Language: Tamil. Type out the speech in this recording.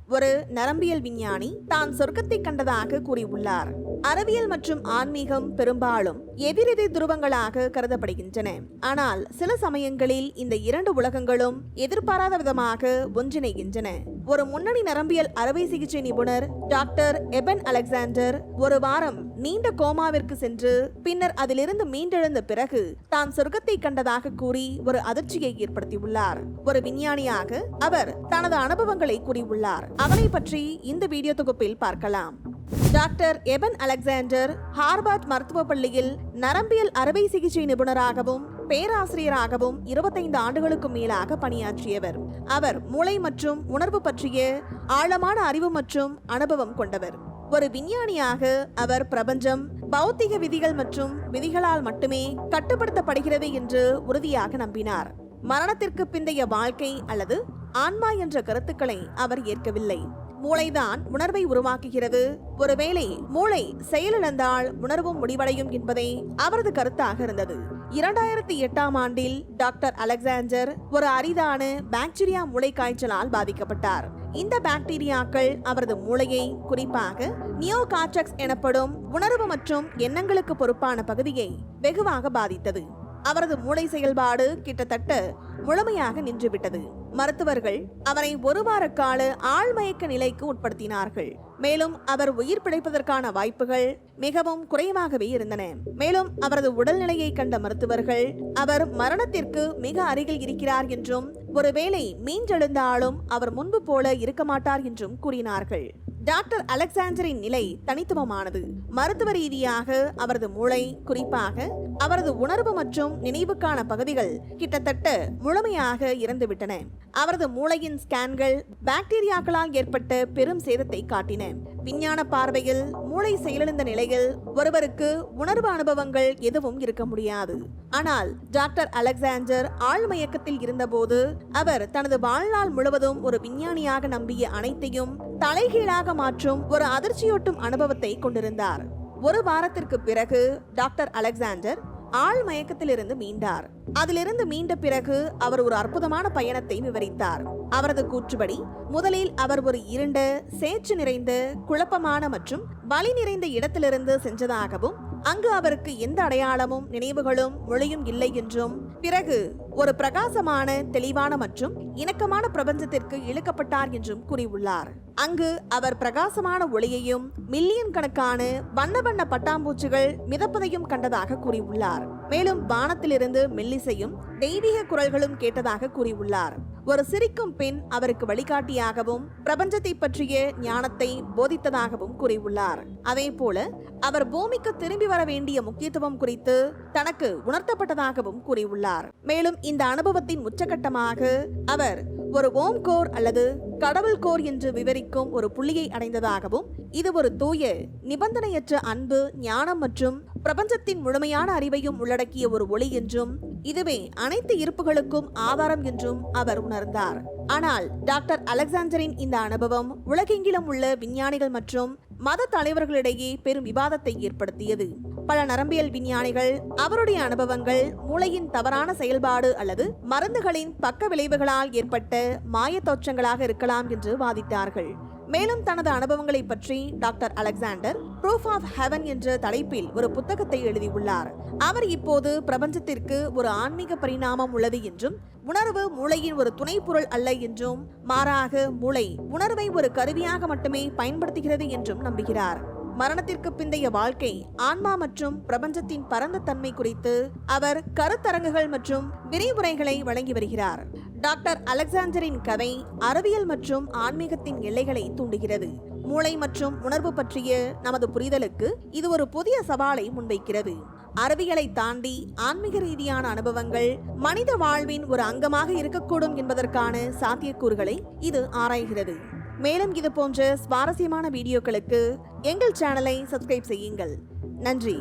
ஒரு நரம்பியல் விஞ்ஞானி தான் சொர்க்கத்தை கண்டதாக கூறியுள்ளார். அறிவியல் மற்றும் ஆன்மீகம் பெரும்பாலும் எதிரெதிர் துருவங்களாக கருதப்படுகின்றன. ஆனால் சில சமயங்களில் இந்த இரண்டு உலகங்களும் எதிர்பாராத விதமாக ஒன்றிணைகின்றன. ஒரு முன்னணி நரம்பியல் அறுவை சிகிச்சை நிபுணர் டாக்டர் எபன் அலெக்சாண்டர் ஒரு வாரம் நீண்ட கோமாவிற்கு சென்று பின்னர் அதிலிருந்து மீண்டெழுந்த பிறகு தான் சொர்க்கத்தை கண்டதாக கூறி ஒரு அதிர்ச்சியை ஏற்படுத்தியுள்ளார். ஒரு விஞ்ஞானியாக அவர் தனது அனுபவங்களை கூறியுள்ளார். அதனை பற்றி இந்த வீடியோ தொகுப்பில் பார்க்கலாம். டாக்டர் எபன் அலெக்சாண்டர் ஹார்வர்ட் மருத்துவ பள்ளியில் நரம்பியல் அறுவை சிகிச்சை நிபுணராகவும் பேராசிரியராகவும் 25 ஆண்டுகளுக்கு மேலாக பணியாற்றியவர். அவர் மூளை மற்றும் உணர்வு பற்றிய ஆழமான அறிவு மற்றும் அனுபவம் கொண்டவர். ஒரு விஞ்ஞானியாக அவர் பிரபஞ்சம் பௌத்திக விதிகள் மற்றும் விதிகளால் மட்டுமே கட்டுப்படுத்தப்படுகிறது என்று உறுதியாக நம்பினார். மரணத்திற்கு பிந்தைய வாழ்க்கை அல்லது ஆன்மா என்ற கருத்துக்களை அவர் ஏற்கவில்லை. மூளைதான் உணர்வை உருவாக்குகிறது. ஒருவேளை மூளை செயலிழந்தால் உணர்வும் முடிவடையும் என்பதே அவரது கருத்தாக இருந்தது. 2008ஆம் ஆண்டில் டாக்டர் அலெக்சாண்டர் ஒரு அரிதான பாக்டீரியா மூளை காய்ச்சலால் பாதிக்கப்பட்டார். இந்த பாக்டீரியாக்கள் அவரது மூளையை, குறிப்பாக நியோகார்டெக்ஸ் எனப்படும் உணர்வு மற்றும் எண்ணங்களுக்கு பொறுப்பான பகுதியை வெகுவாக பாதித்தது. அவரது மூளை செயல்பாடு கிட்டத்தட்ட முழுமையாக நின்றுவிட்டது. மருத்துவர்கள் அவரை ஒரு வார கால ஆழ்மயக்க நிலைக்கு உட்படுத்தினார்கள். மேலும் அவர் உயிர் பிழைப்பதற்கான வாய்ப்புகள் மிகவும் குறைவாகவே இருந்தன. மேலும் அவரது உடல்நிலையை கண்ட மருத்துவர்கள் அவர் மரணத்திற்கு மிக அருகில் இருக்கிறார் என்றும் ஒருவேளை மீண்டெழுந்தாலும் அவர் முன்பு போல இருக்க மாட்டார் என்றும் கூறினார்கள். டாக்டர் அலெக்சாண்டரின் நிலை தனித்துவமானது. மருத்துவ ரீதியாக அவரது மூளை, குறிப்பாக அவரது உணர்வு மற்றும் நினைவுக்கான பகுதிகள் கிட்டத்தட்ட முழுமையாக இறந்துவிட்டன. அவரது மூளையின் ஸ்கேன்கள் பாக்டீரியாக்களால் ஏற்பட்ட பெரும் சேதத்தை காட்டின. விஞ்ஞான பார்வையில் மூளை செயலிழந்த நிலையில் ஒருவருக்கு உணர்வு அனுபவங்கள் எதுவும் இருக்க முடியாது. ஆனால் டாக்டர் அலெக்சாண்டர் ஆழ்மயக்கத்தில் இருந்தபோது அவர் தனது வாழ்நாள் முழுவதும் ஒரு விஞ்ஞானியாக நம்பிய அனைத்தையும் தலைகீழாக மாற்றும் ஒரு அதிர்ச்சியூட்டும் அனுபவத்தை கொண்டிருந்தார். ஒரு வாரத்திற்கு பிறகு டாக்டர் அலெக்சாண்டர் ஆழ் மயக்கத்திலிருந்து மீண்டார். அதிலிருந்து மீண்ட பிறகு அவர் ஒரு அற்புதமான பயணத்தை விவரித்தார். அவரது கூற்றுப்படி முதலில் அவர் ஒரு இருண்ட, சேற்று நிறைந்த, குழப்பமான மற்றும் வலி நிறைந்த இடத்திலிருந்து சென்றதாகவும் அங்கு அவருக்கு எந்த அடையாளமும் நினைவுகளும் மொழியும் இல்லை என்றும் பிறகு ஒரு பிரகாசமான, தெளிவான மற்றும் இணக்கமான பிரபஞ்சத்திற்கு இழுக்கப்பட்டார் என்றும் கூறியுள்ளார். அங்கு அவர் பிரகாசமான ஒளியையும் மில்லியன் கணக்கான வண்ண வண்ண பட்டாம்பூச்சிகள் மிதப்பதையும் கண்டதாக கூறியுள்ளார். மேலும் வானத்திலிருந்து மெல்லிசையும் தெய்வீக குரல்களும் கேட்டதாக கூறியுள்ளார். ஒரு சிரிக்கும் பெண் அவருக்கு வழிகாட்டியாகவும் பிரபஞ்சத்தை பற்றிய ஞானத்தை போதித்ததாகவும் கூறியுள்ளார். அதே போல அவர் பூமிக்கு திரும்பி வர வேண்டிய முக்கியத்துவம் குறித்து தனக்கு உணர்த்தப்பட்டதாகவும் கூறியுள்ளார். மேலும் இந்த அனுபவத்தின் உச்சகட்டமாக அவர் ஒரு ஓம் கோர் அல்லது கடவுள் கோர் என்று விவரிக்கும் ஒரு புள்ளியை அடைந்ததாகவும் இது ஒரு தூய, நிபந்தனையற்ற அன்பு, ஞானம் மற்றும் பிரபஞ்சத்தின் முழுமையான அறிவையும் உள்ளடக்கிய ஒரு ஒளி என்றும் இதுவே அனைத்து இருப்புகளுக்கும் ஆதாரம் என்றும் அவர் உணர்ந்தார். ஆனால் டாக்டர் அலெக்சாண்டரின் இந்த அனுபவம் உலகெங்கிலும் உள்ள விஞ்ஞானிகள் மற்றும் மத தலைவர்களிடையே பெரும் விவாதத்தை ஏற்படுத்தியது. பல நரம்பியல் விஞ்ஞானிகள் அவருடைய அனுபவங்கள் மூளையின் தவறான செயல்பாடு அல்லது மருந்துகளின் பக்க விளைவுகளால் ஏற்பட்ட மாய தோற்றங்களாக இருக்கலாம் என்று வாதிட்டார்கள். மேலும் தனது அனுபவங்களை பற்றி doctor Alexander proof of heaven என்ற தலைப்பில் ஒரு புத்தகத்தை எழுதியுள்ளார். அவர் இப்போது பிரபஞ்சத்திற்கு ஒரு ஆன்மீக பரிணாமம் உள்ளது என்றும் உணர்வு மூளையின் ஒரு துணை பொருள் அல்ல என்றும் மாறாக மூளை உணர்வை ஒரு கருவியாக மட்டுமே பயன்படுத்துகிறது என்றும் நம்புகிறார். மரணத்திற்கு பிந்தைய வாழ்க்கை, ஆன்மா மற்றும் பிரபஞ்சத்தின் பரந்த தன்மை குறித்து அவர் கருத்தரங்குகள் மற்றும் விரிவுரைகளை வழங்கி வருகிறார். டாக்டர் அலெக்சாண்டரின் கதை அறிவியல் மற்றும் ஆன்மீகத்தின் எல்லைகளை தூண்டுகிறது. மூளை மற்றும் உணர்வு பற்றிய நமது புரிதலுக்கு இது ஒரு புதிய சவாலை முன்வைக்கிறது. அறிவியலை தாண்டி ஆன்மீக ரீதியான அனுபவங்கள் மனித வாழ்வின் ஒரு அங்கமாக இருக்கக்கூடும் என்பதற்கான சாத்தியக்கூறுகளை இது ஆராய்கிறது. மேலும் இது போன்ற சுவாரஸ்யமான வீடியோக்களுக்கு எங்கள் சேனலை சப்ஸ்கிரைப் செய்யுங்கள். நன்றி.